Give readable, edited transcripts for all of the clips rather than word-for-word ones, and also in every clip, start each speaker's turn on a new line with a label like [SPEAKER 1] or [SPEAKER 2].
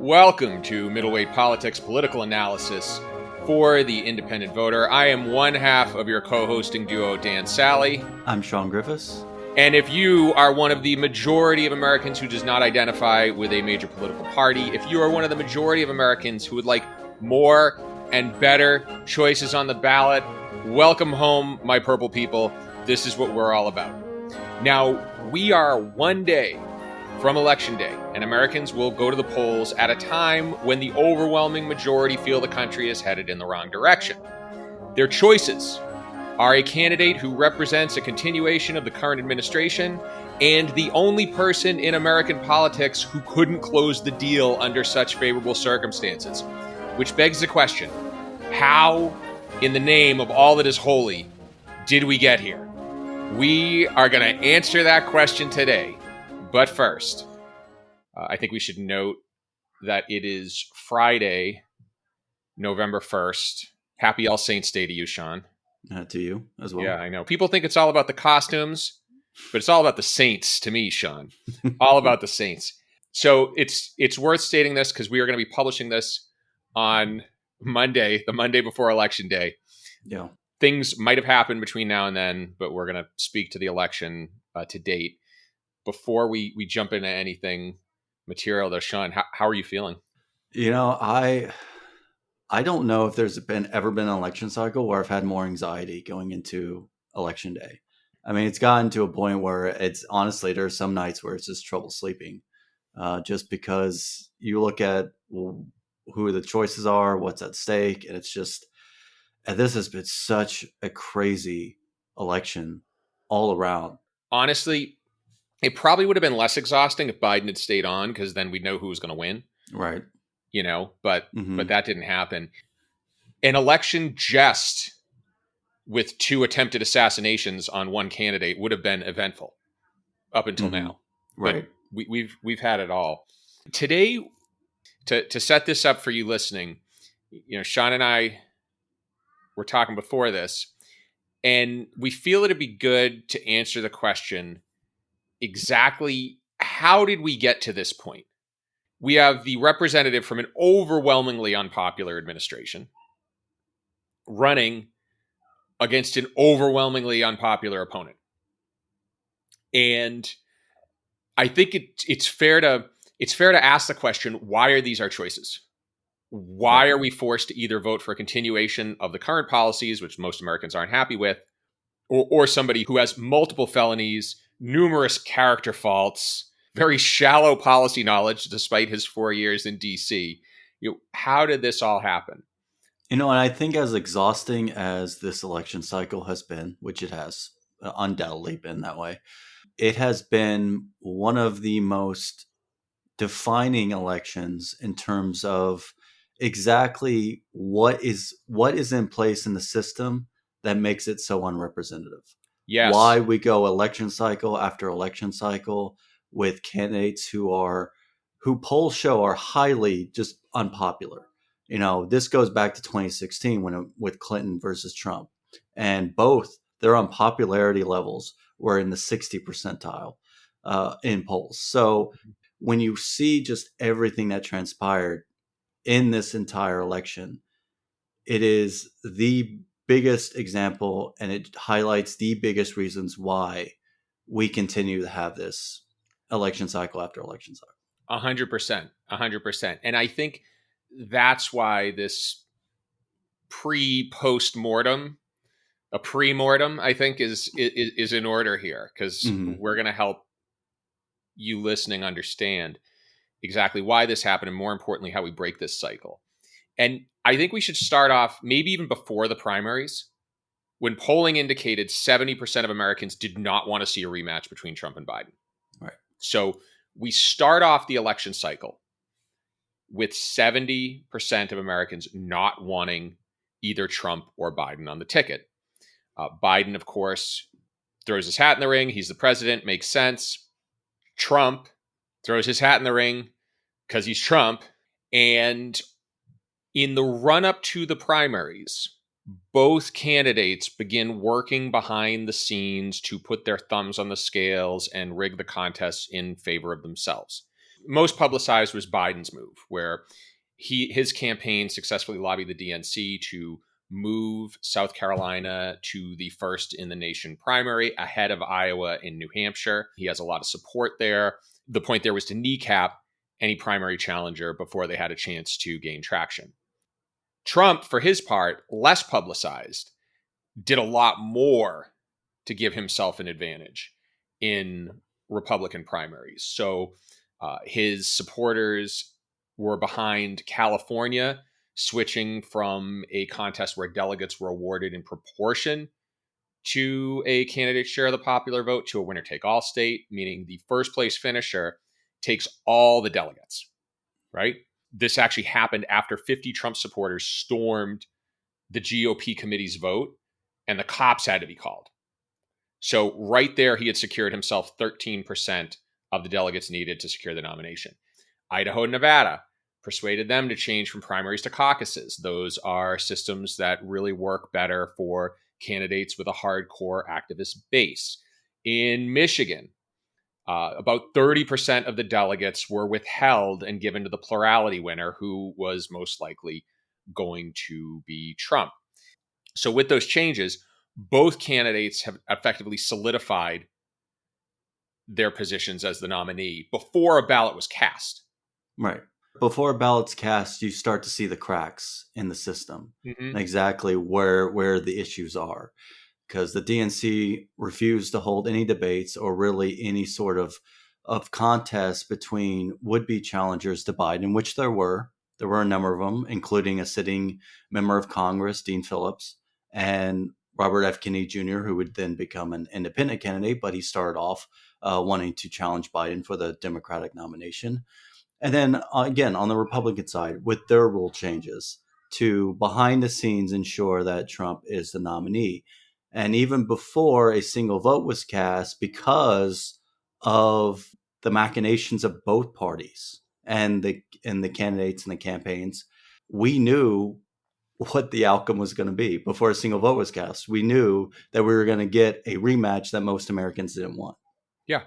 [SPEAKER 1] Welcome to Middleweight Politics Political Analysis for the Independent Voter. I am one half of your co-hosting duo, Dan Sally.
[SPEAKER 2] I'm Shawn Griffiths.
[SPEAKER 1] And if you are one of the majority of Americans who does not identify with a major political party, if you are one of the majority of Americans who would like more and better choices on the ballot, welcome home, my purple people. This is what we're all about. Now, we are one day from Election Day, and Americans will go to the polls at a time when the overwhelming majority feel the country is headed in the wrong direction. Their choices are a candidate who represents a continuation of the current administration and the only person in American politics who couldn't close the deal under such favorable circumstances. Which begs the question, how, in the name of all that is holy, did we get here? We are going to answer that question today. But first, I think we should note that it is Friday, November 1st. Happy All Saints Day to you, Shawn.
[SPEAKER 2] To you as well.
[SPEAKER 1] Yeah, I know. People think it's all about the costumes, but it's all about the Saints to me, Shawn. All about the Saints. So it's worth stating this because we are going to be publishing this on Monday, the Monday before Election Day.
[SPEAKER 2] Yeah.
[SPEAKER 1] Things might have happened between now and then, but we're going to speak to the election to date. Before we jump into anything material though, Shawn, how are you feeling?
[SPEAKER 2] You know, I don't know if there's ever been an election cycle where I've had more anxiety going into Election Day. I mean, it's gotten to a point where it's honestly, there's some nights where it's just trouble sleeping, just because you look at who the choices are, what's at stake, and it's just, and this has been such a crazy election all around.
[SPEAKER 1] Honestly, it probably would have been less exhausting if Biden had stayed on, because then we'd know who was going to win.
[SPEAKER 2] Right.
[SPEAKER 1] You know, but that didn't happen. An election just with two attempted assassinations on one candidate would have been eventful up until now.
[SPEAKER 2] Right.
[SPEAKER 1] But we've had it all. Today, to set this up for you listening, you know, Shawn and I were talking before this, and we feel it'd be good to answer the question, exactly how did we get to this point? We have the representative from an overwhelmingly unpopular administration running against an overwhelmingly unpopular opponent. And I think it's fair to ask the question, why are these our choices? Why are we forced to either vote for a continuation of the current policies, which most Americans aren't happy with, or somebody who has multiple felonies, numerous character faults, very shallow policy knowledge despite his 4 years in D.C. You know, how did this all happen?
[SPEAKER 2] You know, and I think as exhausting as this election cycle has been, which it has undoubtedly been that way, it has been one of the most defining elections in terms of exactly what is in place in the system that makes it so unrepresentative.
[SPEAKER 1] Yes.
[SPEAKER 2] Why we go election cycle after election cycle with candidates who polls show are highly just unpopular. You know, this goes back to 2016 with Clinton versus Trump, and both their unpopularity levels were in the 60 percentile in polls. So when you see just everything that transpired in this entire election, it is the biggest example, and it highlights the biggest reasons why we continue to have this election cycle after election cycle.
[SPEAKER 1] 100%. And I think that's why this pre-mortem, I think is in order here, because we're going to help you listening understand exactly why this happened, and more importantly, how we break this cycle. And I think we should start off maybe even before the primaries, when polling indicated 70% of Americans did not want to see a rematch between Trump and Biden.
[SPEAKER 2] Right.
[SPEAKER 1] So we start off the election cycle with 70% of Americans not wanting either Trump or Biden on the ticket. Biden, of course, throws his hat in the ring. He's the president. Makes sense. Trump throws his hat in the ring because he's Trump. And in the run-up to the primaries, both candidates begin working behind the scenes to put their thumbs on the scales and rig the contests in favor of themselves. most publicized was Biden's move, where his campaign successfully lobbied the DNC to move South Carolina to the first in the nation primary ahead of Iowa and New Hampshire. He has a lot of support there. The point there was to kneecap any primary challenger before they had a chance to gain traction. Trump, for his part, less publicized, did a lot more to give himself an advantage in Republican primaries. So his supporters were behind California, switching from a contest where delegates were awarded in proportion to a candidate's share of the popular vote to a winner take all state, meaning the first place finisher takes all the delegates, right? This actually happened after 50 Trump supporters stormed the GOP committee's vote and the cops had to be called. So right there, he had secured himself 13% of the delegates needed to secure the nomination. Idaho and Nevada persuaded them to change from primaries to caucuses. Those are systems that really work better for candidates with a hardcore activist base. In Michigan, about 30% of the delegates were withheld and given to the plurality winner, who was most likely going to be Trump. So with those changes, both candidates have effectively solidified their positions as the nominee before a ballot was cast.
[SPEAKER 2] Right. Before a ballot's cast, you start to see the cracks in the system,
[SPEAKER 1] Mm-hmm.
[SPEAKER 2] exactly where the issues are. Because the DNC refused to hold any debates or really any sort of contest between would-be challengers to Biden, which there were. There were a number of them, including a sitting member of Congress, Dean Phillips, and Robert F. Kennedy Jr., who would then become an independent candidate, but he started off wanting to challenge Biden for the Democratic nomination. And then again, on the Republican side, with their rule changes to behind the scenes ensure that Trump is the nominee. And even before a single vote was cast, because of the machinations of both parties and the candidates and the campaigns, we knew what the outcome was going to be before a single vote was cast. We knew that we were going to get a rematch that most Americans didn't want.
[SPEAKER 1] Yeah.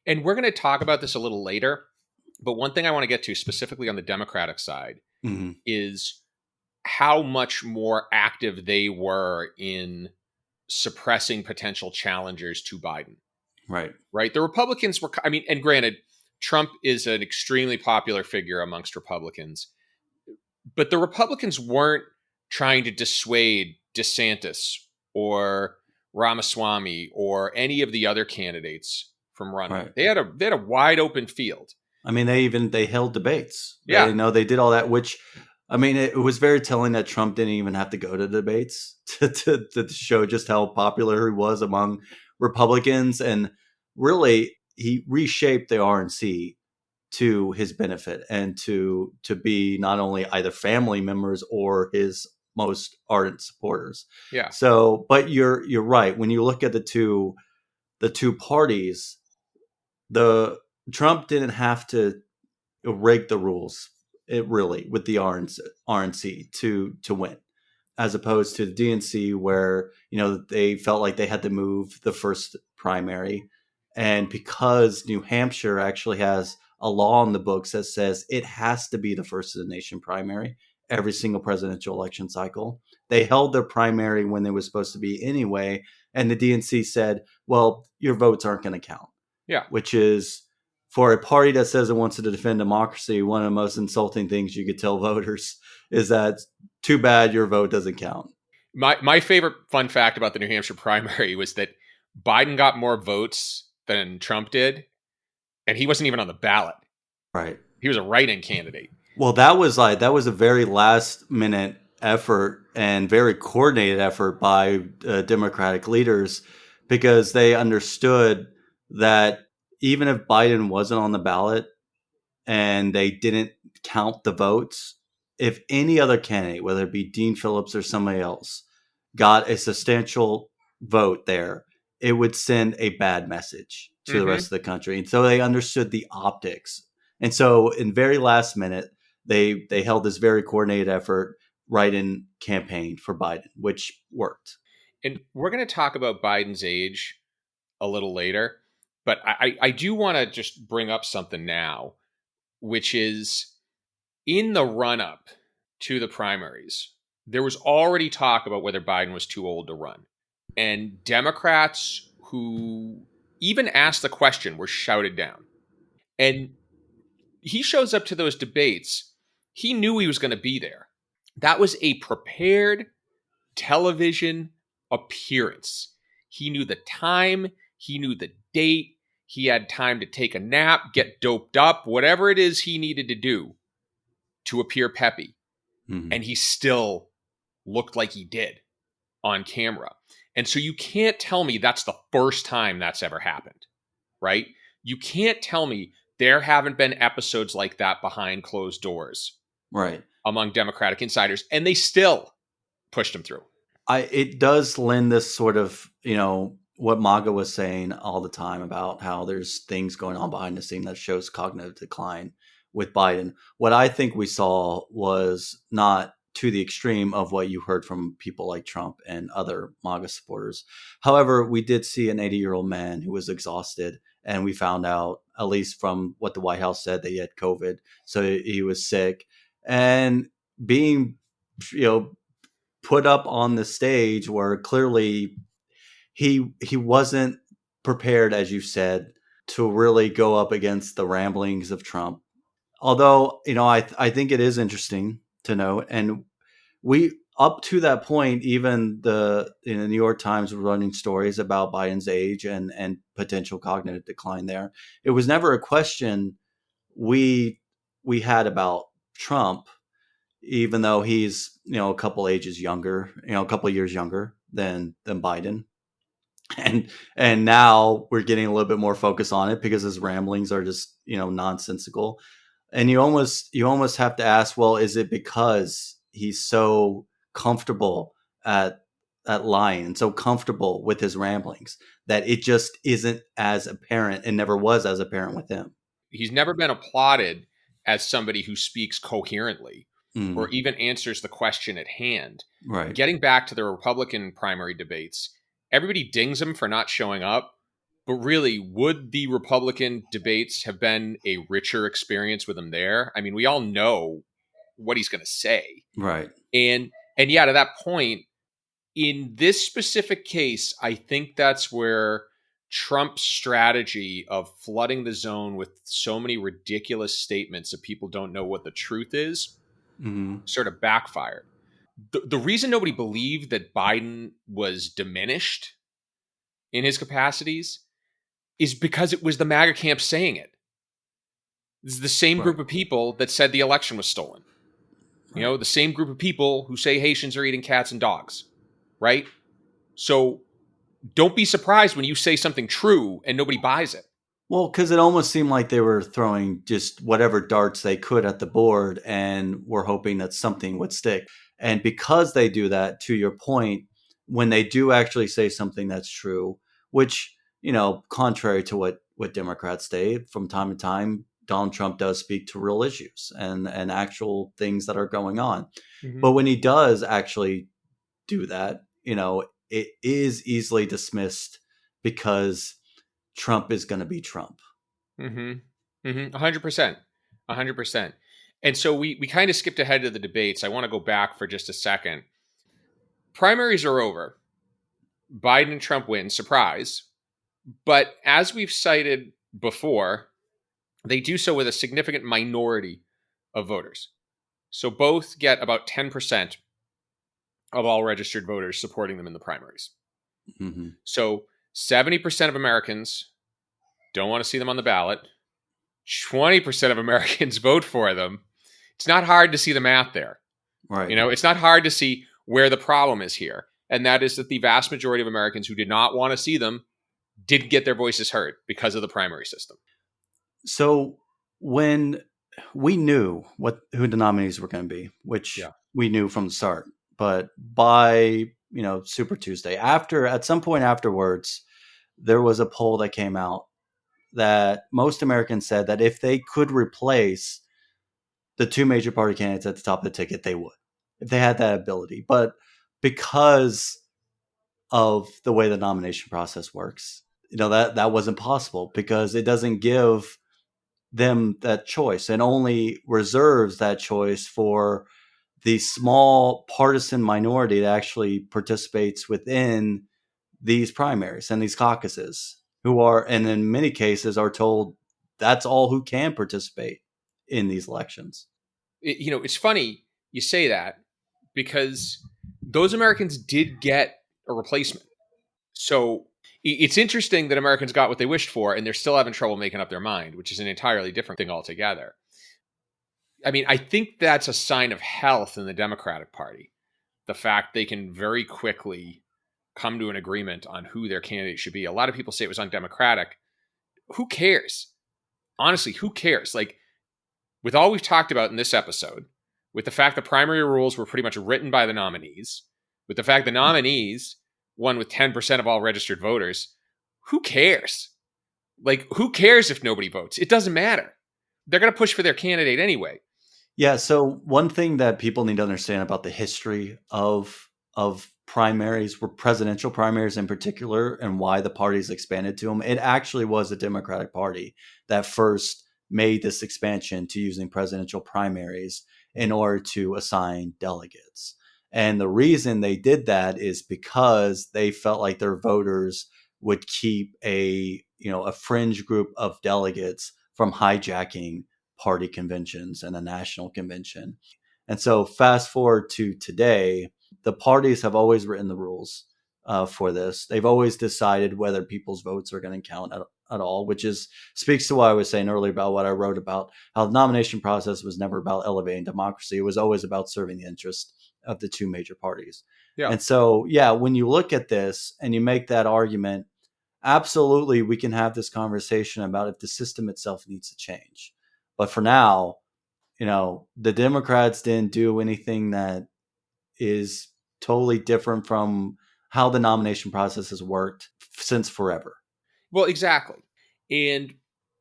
[SPEAKER 1] And we're going to talk about this a little later. But one thing I want to get to specifically on the Democratic side
[SPEAKER 2] Mm-hmm.
[SPEAKER 1] is how much more active they were in suppressing potential challengers to Biden.
[SPEAKER 2] Right.
[SPEAKER 1] Right. The Republicans were, I mean, and granted, Trump is an extremely popular figure amongst Republicans, but the Republicans weren't trying to dissuade DeSantis or Ramaswamy or any of the other candidates from running.
[SPEAKER 2] Right.
[SPEAKER 1] They had a wide open field.
[SPEAKER 2] I mean, they held debates.
[SPEAKER 1] Yeah.
[SPEAKER 2] They did all that, which, I mean, it was very telling that Trump didn't even have to go to debates to show just how popular he was among Republicans. And really, he reshaped the RNC to his benefit and to be not only either family members or his most ardent supporters.
[SPEAKER 1] Yeah.
[SPEAKER 2] So, but you're right. When you look at the two parties, the Trump didn't have to rig the rules, with the RNC to win, as opposed to the DNC, where they felt like they had to move the first primary, and because New Hampshire actually has a law in the books that says it has to be the first of the nation primary every single presidential election cycle, they held their primary when they were supposed to be anyway, and the DNC said, "Well, your votes aren't going to count."
[SPEAKER 1] Yeah.
[SPEAKER 2] Which is, for a party that says it wants to defend democracy, one of the most insulting things you could tell voters is that too bad your vote doesn't count.
[SPEAKER 1] My favorite fun fact about the New Hampshire primary was that Biden got more votes than Trump did, and he wasn't even on the ballot.
[SPEAKER 2] Right.
[SPEAKER 1] He was a write-in candidate.
[SPEAKER 2] Well, that was a very last minute effort and very coordinated effort by Democratic leaders, because they understood that even if Biden wasn't on the ballot and they didn't count the votes, if any other candidate, whether it be Dean Phillips or somebody else, got a substantial vote there, it would send a bad message to the rest of the country. And so they understood the optics. And so in very last minute, they held this very coordinated effort, write-in campaign for Biden, which worked.
[SPEAKER 1] And we're going to talk about Biden's age a little later, but I do want to just bring up something now. which is in the run up to the primaries, there was already talk about whether Biden was too old to run. And Democrats who even asked the question were shouted down. And he shows up to those debates. He knew he was going to be there. That was a prepared television appearance. He knew the time, he knew the date, he had time to take a nap, get doped up, whatever it is he needed to do to appear peppy.
[SPEAKER 2] Mm-hmm.
[SPEAKER 1] And he still looked like he did on camera. And so you can't tell me that's the first time that's ever happened, right? You can't tell me there haven't been episodes like that behind closed doors
[SPEAKER 2] Right.
[SPEAKER 1] among Democratic insiders, and they still pushed him through.
[SPEAKER 2] It does lend this sort of, what MAGA was saying all the time about how there's things going on behind the scene that shows cognitive decline with Biden. What I think we saw was not to the extreme of what you heard from people like Trump and other MAGA supporters. However, we did see an 80-year-old man who was exhausted, and we found out, at least from what the White House said, that he had COVID, so he was sick, and being, put up on the stage where clearly he wasn't prepared, as you said, to really go up against the ramblings of Trump. Although, I think it is interesting to note, and we up to that point, even the New York Times were running stories about Biden's age and potential cognitive decline there. It was never a question we had about Trump, even though he's a couple ages younger, a couple years younger than Biden, and now we're getting a little bit more focus on it because his ramblings are just nonsensical, and you almost have to ask, well, is it because he's so comfortable at lying and so comfortable with his ramblings that it just isn't as apparent and never was as apparent with him?
[SPEAKER 1] He's never been applauded as somebody who speaks coherently or
[SPEAKER 2] Mm,
[SPEAKER 1] even answers the question at hand.
[SPEAKER 2] right,
[SPEAKER 1] Getting back to the Republican primary debates, everybody dings him for not showing up. But really, would the Republican debates have been a richer experience with him there? I mean, we all know what he's going to say.
[SPEAKER 2] right.
[SPEAKER 1] And yeah, to that point, in this specific case, I think that's where Trump's strategy of flooding the zone with so many ridiculous statements that people don't know what the truth is
[SPEAKER 2] Mm-hmm.
[SPEAKER 1] sort of backfired. The reason nobody believed that Biden was diminished in his capacities is because it was the MAGA camp saying it. This is the same
[SPEAKER 2] Right,
[SPEAKER 1] group of people that said the election was stolen.
[SPEAKER 2] right.
[SPEAKER 1] The same group of people who say Haitians are eating cats and dogs, right? So don't be surprised when you say something true and nobody buys it.
[SPEAKER 2] Well, because it almost seemed like they were throwing just whatever darts they could at the board and were hoping that something would stick. And because they do that, to your point, when they do actually say something that's true, which, contrary to what Democrats say, from time to time, Donald Trump does speak to real issues and actual things that are going on.
[SPEAKER 1] Mm-hmm.
[SPEAKER 2] But when he does actually do that, it is easily dismissed because Trump is going to be Trump.
[SPEAKER 1] Mm-hmm. Mm-hmm. 100%. 100%. And so we kind of skipped ahead to the debates. I want to go back for just a second. Primaries are over. Biden and Trump win. Surprise. But as we've cited before, they do so with a significant minority of voters. So both get about 10% of all registered voters supporting them in the primaries.
[SPEAKER 2] Mm-hmm.
[SPEAKER 1] So 70% of Americans don't want to see them on the ballot. 20% of Americans vote for them. It's not hard to see the math there.
[SPEAKER 2] Right.
[SPEAKER 1] It's not hard to see where the problem is here. And that is that the vast majority of Americans who did not want to see them didn't get their voices heard because of the primary system.
[SPEAKER 2] So when we knew who the nominees were going to be, which
[SPEAKER 1] Yeah.
[SPEAKER 2] we knew from the start, but by Super Tuesday, at some point afterwards, there was a poll that came out that most Americans said that if they could replace the two major party candidates at the top of the ticket, they would, if they had that ability. But because of the way the nomination process works, that wasn't possible because it doesn't give them that choice and only reserves that choice for the small partisan minority that actually participates within these primaries and these caucuses, who are, and in many cases, are told that's all who can participate in these elections.
[SPEAKER 1] It's funny you say that because those Americans did get a replacement. So it's interesting that Americans got what they wished for and they're still having trouble making up their mind, which is an entirely different thing altogether. I mean, I think that's a sign of health in the Democratic Party. The fact they can very quickly come to an agreement on who their candidate should be. A lot of people say it was undemocratic. Who cares? Honestly, who cares? Like, with all we've talked about in this episode, with the fact the primary rules were pretty much written by the nominees, with the fact the nominees won with 10% of all registered voters, who cares? Like, who cares if nobody votes? It doesn't matter. They're going to push for their candidate anyway.
[SPEAKER 2] Yeah. So one thing that people need to understand about the history of primaries, were presidential primaries in particular, and why the parties expanded to them. It actually was the Democratic Party that first made this expansion to using presidential primaries in order to assign delegates. And the reason they did that is because they felt like their voters would keep a fringe group of delegates from hijacking party conventions and a national convention. And so, fast forward to today, the parties have always written the rules for this. They've always decided whether people's votes are going to count at all, which is speaks to what I was saying earlier about what I wrote about how the nomination process was never about elevating democracy. It was always about serving the interest of the two major parties.
[SPEAKER 1] Yeah.
[SPEAKER 2] And so, yeah, when you look at this and you make that argument, absolutely, we can have this conversation about if the system itself needs to change. But for now, the Democrats didn't do anything that is totally different from how the nomination process has worked since forever.
[SPEAKER 1] Well, exactly. And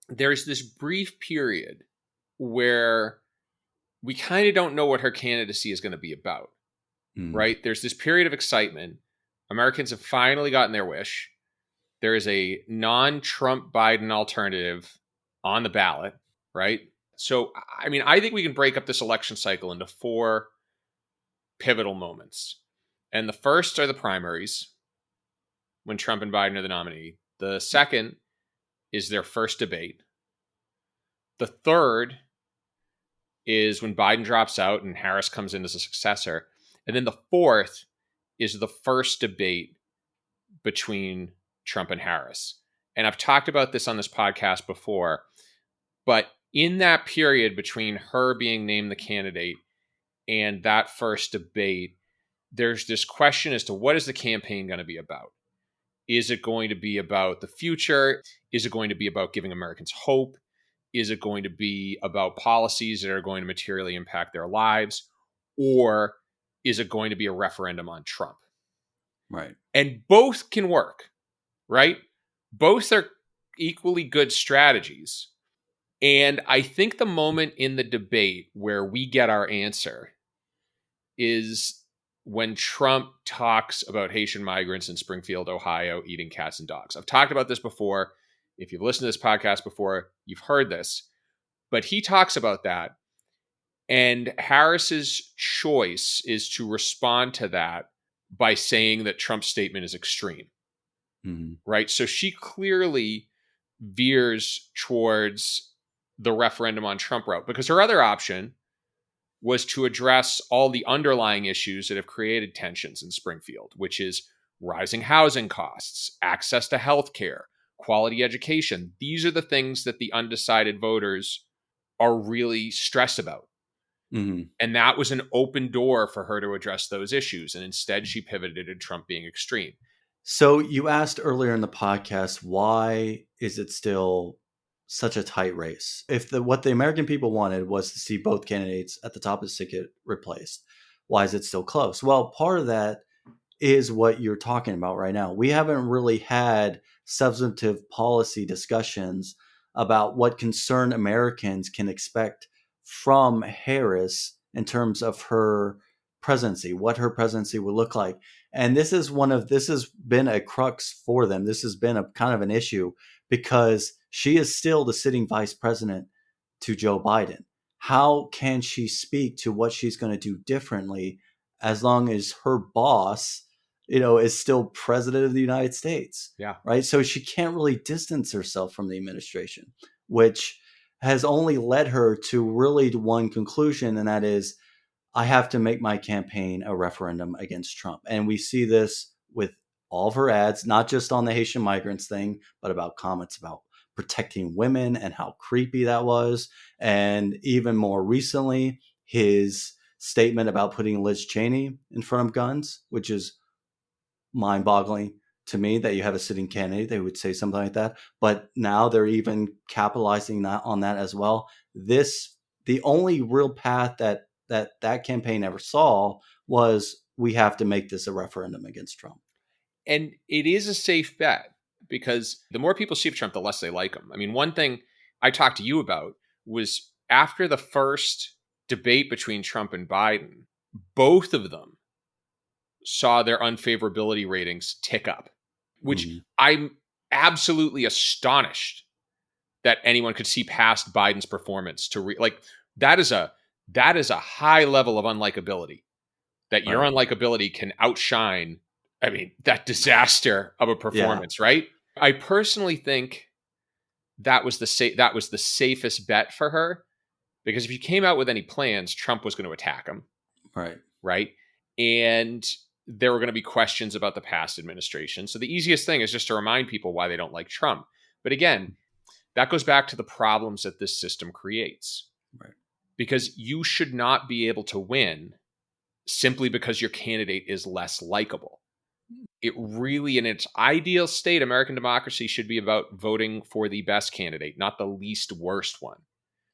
[SPEAKER 1] there's this brief period where we kind of don't know what her candidacy is going to be about, right? There's this period of excitement. Americans have finally gotten their wish. There is a non-Trump Biden alternative on the ballot, right? So, I mean, I think we can break up this election cycle into 4 pivotal moments. And the first are the primaries, when Trump and Biden are the nominee. The second is their first debate. The third is when Biden drops out and Harris comes in as a successor. And then the fourth is the first debate between Trump and Harris. And I've talked about this on this podcast before, but in that period between her being named the candidate and that first debate, there's this question as to what is the campaign going to be about? Is it going to be about the future? Is it going to be about giving Americans hope? Is it going to be about policies that are going to materially impact their lives? Or is it going to be a referendum on Trump?
[SPEAKER 2] Right.
[SPEAKER 1] And both can work, right? Both are equally good strategies. And I think the moment in the debate where we get our answer is when Trump talks about Haitian migrants in Springfield, Ohio, eating cats and dogs. I've talked about this before. If you've listened to this podcast before, you've heard this. But he talks about that. And Harris's choice is to respond to that by saying that Trump's statement is extreme.
[SPEAKER 2] Mm-hmm.
[SPEAKER 1] Right? So she clearly veers towards the referendum on Trump route, because her other option was to address all the underlying issues that have created tensions in Springfield, which is rising housing costs, access to health care, quality education. These are the things that the undecided voters are really stressed about.
[SPEAKER 2] Mm-hmm.
[SPEAKER 1] And that was an open door for her to address those issues. And instead, she pivoted to Trump being extreme.
[SPEAKER 2] So you asked earlier in the podcast, why is it still such a tight race? If what the American people wanted was to see both candidates at the top of the ticket replaced, why is it still close? Well, part of that is what you're talking about right now. We haven't really had substantive policy discussions about what concerned Americans can expect from Harris in terms of her presidency, what her presidency would look like. And this has been a crux for them. This has been a kind of an issue because she is still the sitting vice president to Joe Biden. How can she speak to what she's going to do differently as long as her boss, is still president of the United States,
[SPEAKER 1] Yeah.
[SPEAKER 2] right? So she can't really distance herself from the administration, which has only led her to really one conclusion, and that is, I have to make my campaign a referendum against Trump. And we see this with all of her ads, not just on the Haitian migrants thing, but about comments about protecting women and how creepy that was. And even more recently, his statement about putting Liz Cheney in front of guns, which is mind boggling to me that you have a sitting candidate that would say something like that. But now they're even capitalizing on that as well. The only real path that campaign ever saw was, we have to make this a referendum against Trump.
[SPEAKER 1] And it is a safe bet, because the more people see of Trump, the less they like him. I mean, one thing I talked to you about was, after the first debate between Trump and Biden, both of them saw their unfavorability ratings tick up, which
[SPEAKER 2] Mm-hmm.
[SPEAKER 1] I'm absolutely astonished that anyone could see past Biden's performance like that is a high level of unlikability, that your
[SPEAKER 2] Right.
[SPEAKER 1] unlikability can outshine, I mean, that disaster of a
[SPEAKER 2] Yeah.
[SPEAKER 1] performance, right? I personally think that was the safest bet for her, because if you came out with any plans, Trump was going to attack him,
[SPEAKER 2] Right.
[SPEAKER 1] right? And there were going to be questions about the past administration. So the easiest thing is just to remind people why they don't like Trump. But again, that goes back to the problems that this system creates.
[SPEAKER 2] Right.
[SPEAKER 1] Because you should not be able to win simply because your candidate is less likable. It really, in its ideal state, American democracy should be about voting for the best candidate, not the least worst one.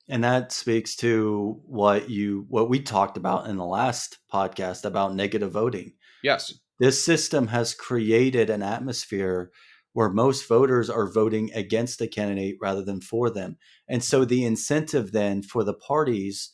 [SPEAKER 2] And that speaks to what we talked about in the last podcast about negative voting.
[SPEAKER 1] Yes.
[SPEAKER 2] This system has created an atmosphere where most voters are voting against a candidate rather than for them. And so the incentive then for the parties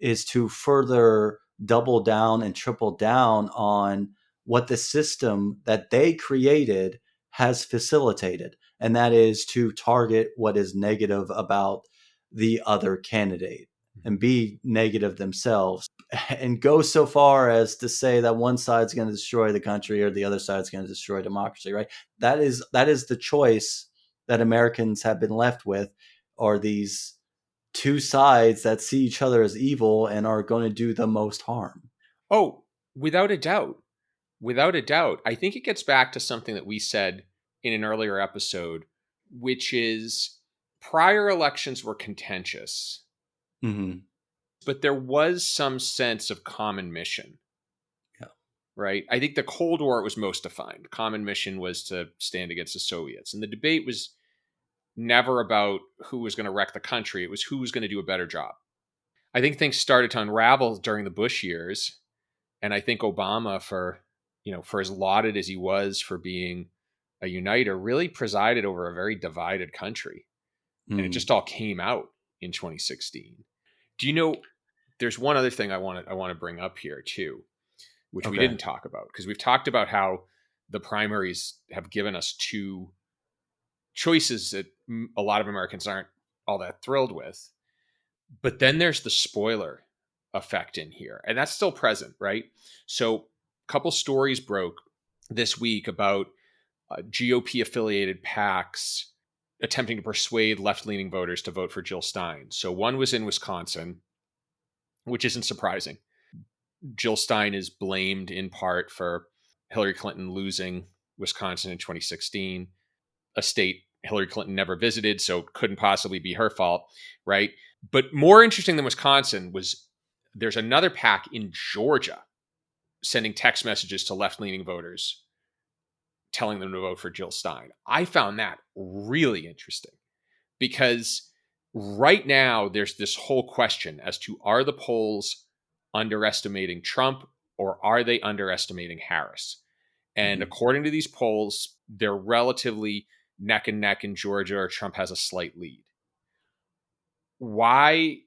[SPEAKER 2] is to further double down and triple down on what the system that they created has facilitated. And that is to target what is negative about the other candidate and be negative themselves, and go so far as to say that one side's going to destroy the country or the other side's going to destroy democracy, right? That is the choice that Americans have been left with, are these two sides that see each other as evil and are going to do the most harm.
[SPEAKER 1] Oh, without a doubt. Without a doubt. I think it gets back to something that we said in an earlier episode, which is, prior elections were contentious,
[SPEAKER 2] Mm-hmm.
[SPEAKER 1] but there was some sense of common mission.
[SPEAKER 2] Yeah.
[SPEAKER 1] Right? I think the Cold War was most defined. Common mission was to stand against the Soviets. And the debate was never about who was going to wreck the country. It was who was going to do a better job. I think things started to unravel during the Bush years. And I think Obama, for as lauded as he was for being a uniter, really presided over a very divided country. And it just all came out in 2016. Do you know, there's one other thing I want to bring up here too, which we didn't talk about, because we've talked about how the primaries have given us two choices that a lot of Americans aren't all that thrilled with. But then there's the spoiler effect in here, and that's still present, right? So a couple stories broke this week about GOP affiliated PACs attempting to persuade left-leaning voters to vote for Jill Stein. So one was in Wisconsin, which isn't surprising. Jill Stein is blamed in part for Hillary Clinton losing Wisconsin in 2016, a state Hillary Clinton never visited, so couldn't possibly be her fault, right? But more interesting than Wisconsin was, there's another PAC in Georgia sending text messages to left-leaning voters telling them to vote for Jill Stein. I found that really interesting, because right now there's this whole question as to, are the polls underestimating Trump or are they underestimating Harris? And according to these polls, they're relatively neck and neck in Georgia, or Trump has a slight lead. Why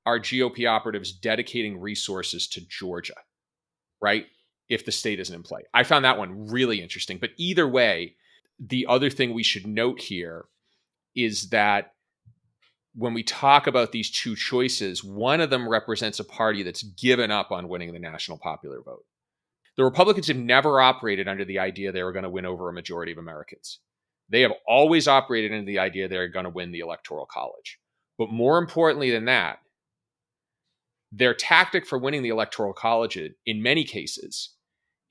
[SPEAKER 1] are GOP operatives dedicating resources to Georgia, right? If the state isn't in play. I found that one really interesting. But either way, the other thing we should note here is that when we talk about these two choices, one of them represents a party that's given up on winning the national popular vote. The Republicans have never operated under the idea they were going to win over a majority of Americans. They have always operated under the idea they're going to win the Electoral College. But more importantly than that, their tactic for winning the Electoral College, in many cases,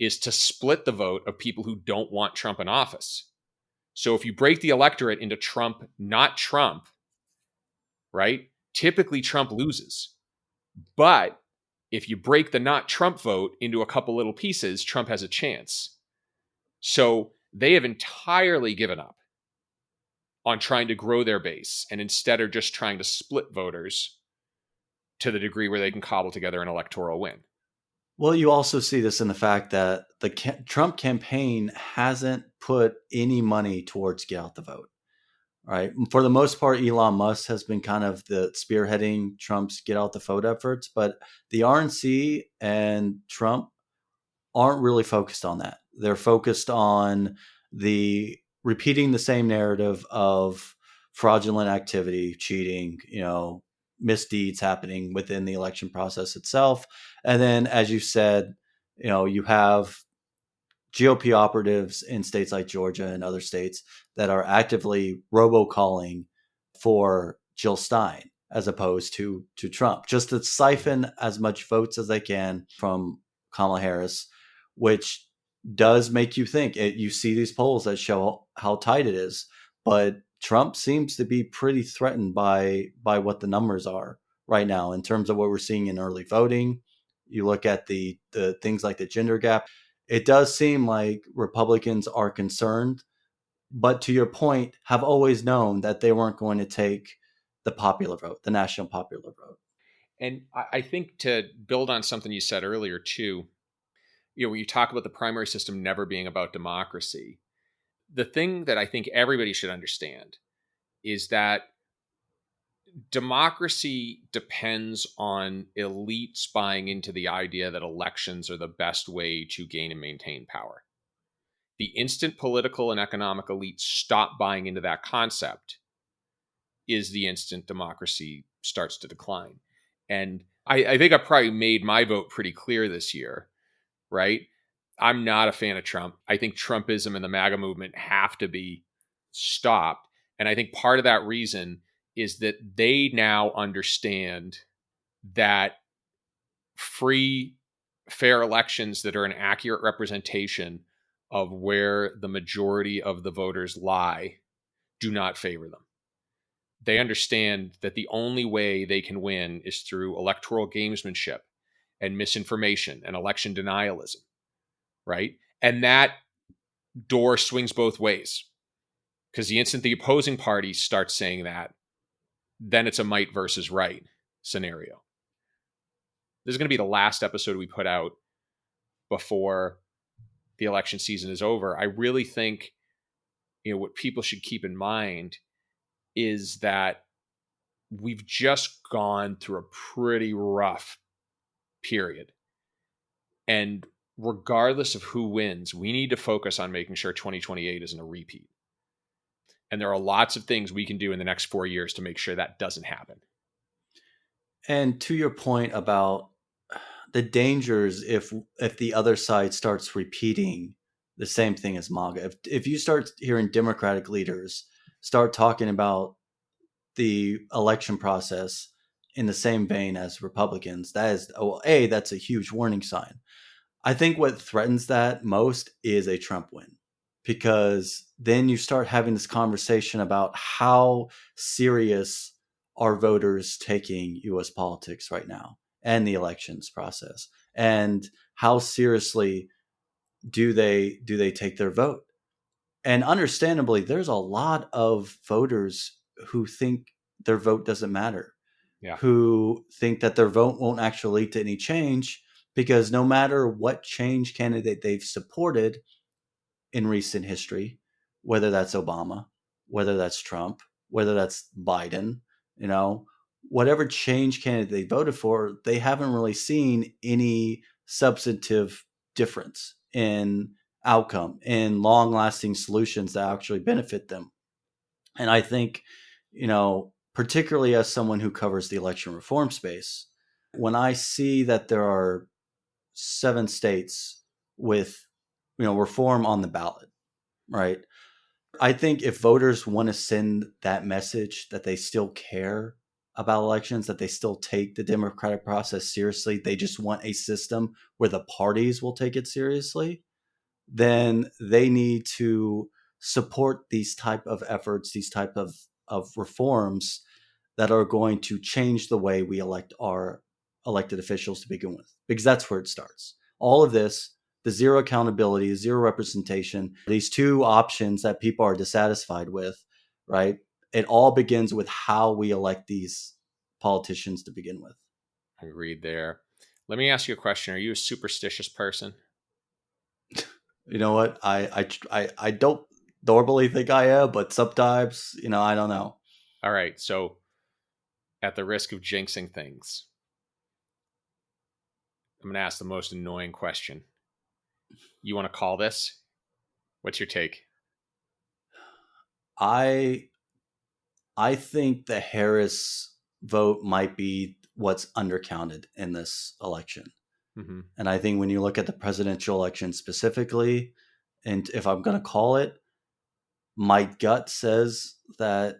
[SPEAKER 1] is to split the vote of people who don't want Trump in office. So if you break the electorate into Trump, not Trump, right? Typically, Trump loses. But if you break the not Trump vote into a couple little pieces, Trump has a chance. So they have entirely given up on trying to grow their base and instead are just trying to split voters to the degree where they can cobble together an electoral win.
[SPEAKER 2] Well, you also see this in the fact that the Trump campaign hasn't put any money towards get out the vote, right? For the most part, Elon Musk has been kind of the spearheading Trump's get out the vote efforts, but the RNC and Trump aren't really focused on that. They're focused on the repeating the same narrative of fraudulent activity, cheating, misdeeds happening within the election process itself. And then, as you said, you have GOP operatives in states like Georgia and other states that are actively robocalling for Jill Stein as opposed to Trump, just to siphon as much votes as they can from Kamala Harris, which does make you think. You see these polls that show how tight it is, but Trump seems to be pretty threatened by what the numbers are right now in terms of what we're seeing in early voting. You look at the things like the gender gap. It does seem like Republicans are concerned, but to your point, have always known that they weren't going to take the popular vote, the national popular vote.
[SPEAKER 1] And I think to build on something you said earlier, too, when you talk about the primary system never being about democracy, the thing that I think everybody should understand is that democracy depends on elites buying into the idea that elections are the best way to gain and maintain power. The instant political and economic elites stop buying into that concept is the instant democracy starts to decline. And I think I probably made my vote pretty clear this year, right? I'm not a fan of Trump. I think Trumpism and the MAGA movement have to be stopped. And I think part of that reason is that they now understand that free, fair elections that are an accurate representation of where the majority of the voters lie do not favor them. They understand that the only way they can win is through electoral gamesmanship and misinformation and election denialism, right? And that door swings both ways, because the instant the opposing party starts saying that, then it's a might versus right scenario. This is going to be the last episode we put out before the election season is over. I really think, what people should keep in mind is that we've just gone through a pretty rough period. And regardless of who wins, we need to focus on making sure 2028 isn't a repeat. And there are lots of things we can do in the next 4 years to make sure that doesn't happen.
[SPEAKER 2] And to your point about the dangers if the other side starts repeating the same thing as MAGA, if you start hearing Democratic leaders start talking about the election process in the same vein as Republicans, that's a huge warning sign. I think what threatens that most is a Trump win, because then you start having this conversation about how serious are voters taking U.S. politics right now and the elections process, and how seriously do they take their vote. And understandably, there's a lot of voters who think their vote doesn't matter,
[SPEAKER 1] Yeah.
[SPEAKER 2] who think that their vote won't actually lead to any change, because no matter what change candidate they've supported in recent history, whether that's Obama, whether that's Trump, whether that's Biden, whatever change candidate they voted for, they haven't really seen any substantive difference in outcome and long lasting solutions that actually benefit them. And I think, particularly as someone who covers the election reform space, when I see that there are 7 states with, reform on the ballot, right? I think if voters want to send that message that they still care about elections, that they still take the democratic process seriously, they just want a system where the parties will take it seriously, then they need to support these type of efforts, these type of reforms that are going to change the way we elect our elected officials to begin with, because that's where it starts. All of this, the zero accountability, zero representation, these two options that people are dissatisfied with, right? It all begins with how we elect these politicians to begin with.
[SPEAKER 1] Agreed there. Let me ask you a question. Are you a superstitious person?
[SPEAKER 2] You know what? I don't normally think I am, but sometimes, I don't know.
[SPEAKER 1] All right. So, at the risk of jinxing things, I'm going to ask the most annoying question. You want to call this? What's your take?
[SPEAKER 2] I I think the Harris vote might be what's undercounted in this election.
[SPEAKER 1] Mm-hmm.
[SPEAKER 2] And I think when you look at the presidential election specifically, and if I'm going to call it, my gut says that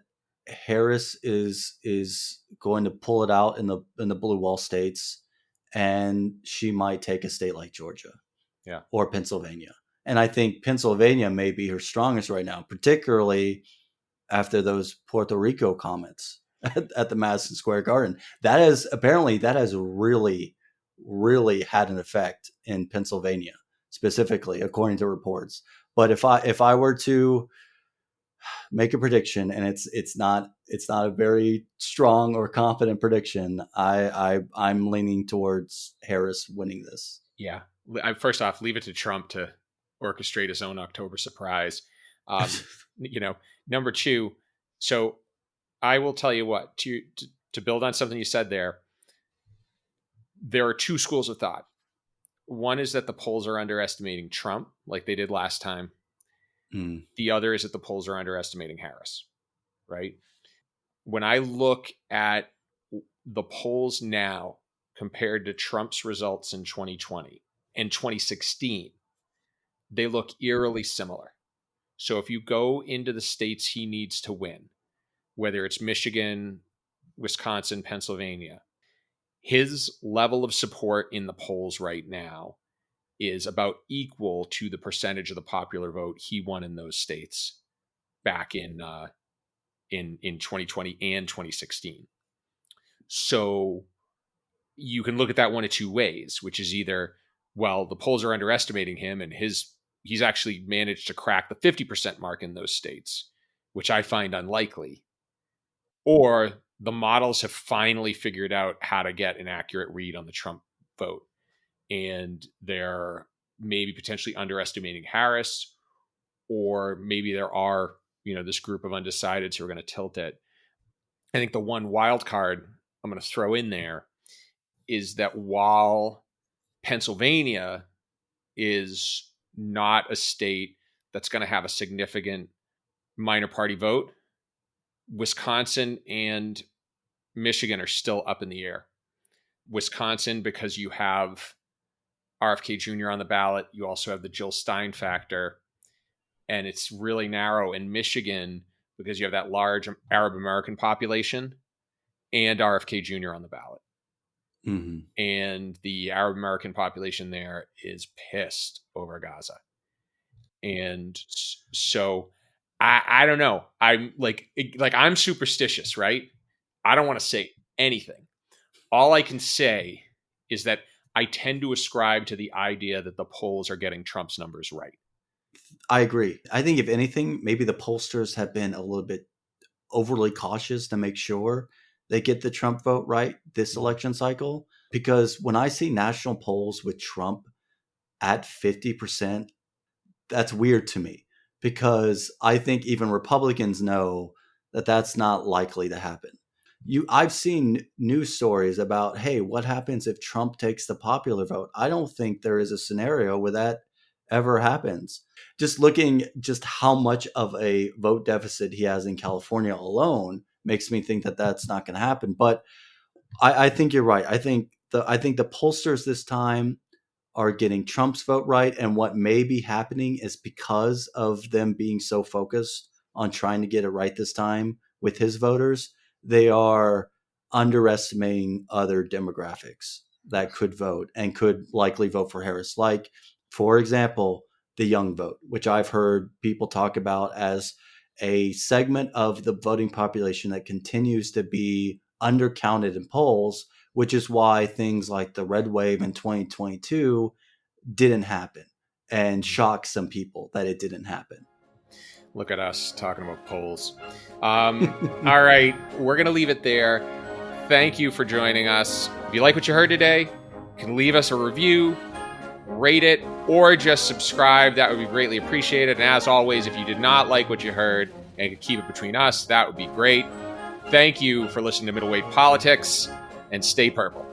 [SPEAKER 2] Harris is going to pull it out in the blue wall states, and she might take a state like Georgia,
[SPEAKER 1] Yeah,
[SPEAKER 2] or Pennsylvania. And I think Pennsylvania may be her strongest right now, particularly after those Puerto Rico comments at the Madison Square Garden. That has really, really had an effect in Pennsylvania, specifically, according to reports. But if I were to make a prediction, and it's not a very strong or confident prediction, I'm leaning towards Harris winning this.
[SPEAKER 1] yeah. First off, leave it to Trump to orchestrate his own October surprise. Um, you know, number two. So I will tell you what to build on something you said there. There are two schools of thought. One is that the polls are underestimating Trump, like they did last time.
[SPEAKER 2] Mm,
[SPEAKER 1] The other is that the polls are underestimating Harris. Right. When I look at the polls now compared to Trump's results in 2020 and 2016, they look eerily similar. So if you go into the states he needs to win, whether it's Michigan, Wisconsin, Pennsylvania, his level of support in the polls right now is about equal to the percentage of the popular vote he won in those states back in 2020 and 2016. So you can look at that one of two ways, which is either, well, the polls are underestimating him and he's actually managed to crack the 50% mark in those states, which I find unlikely, or the models have finally figured out how to get an accurate read on the Trump vote. And they're maybe potentially underestimating Harris, or maybe there are, this group of undecideds who are going to tilt it. I think the one wild card I'm going to throw in there is that while Pennsylvania is not a state that's going to have a significant minor party vote, Wisconsin and Michigan are still up in the air. Wisconsin, because you have RFK Jr. on the ballot, you also have the Jill Stein factor, and it's really narrow. In Michigan, because you have that large Arab American population and RFK Jr. on the ballot.
[SPEAKER 2] mm-hmm.
[SPEAKER 1] And the Arab American population there is pissed over Gaza. And so I don't know. I'm like I'm superstitious, right? I don't want to say anything. All I can say is that I tend to ascribe to the idea that the polls are getting Trump's numbers right.
[SPEAKER 2] I agree. I think if anything, maybe the pollsters have been a little bit overly cautious to make sure they get the Trump vote right this election cycle. Because when I see national polls with Trump at 50%, that's weird to me, because I think even Republicans know that that's not likely to happen. I've seen news stories about, hey, what happens if Trump takes the popular vote? I don't think there is a scenario where that ever happens. Just looking just how much of a vote deficit he has in California alone makes me think that that's not going to happen. But I think you're right. I think the pollsters this time are getting Trump's vote right, and what may be happening is because of them being so focused on trying to get it right this time with his voters, they are underestimating other demographics that could vote and could likely vote for Harris. Like, for example, the young vote, which I've heard people talk about as a segment of the voting population that continues to be undercounted in polls, which is why things like the red wave in 2022 didn't happen and shocked some people that it didn't happen.
[SPEAKER 1] Look at us talking about polls. All right, we're going to leave it there. Thank you for joining us. If you like what you heard today, you can leave us a review, rate it, or just subscribe. That would be greatly appreciated. And as always, if you did not like what you heard and could keep it between us, that would be great. Thank you for listening to Middleweight Politics, and stay purple.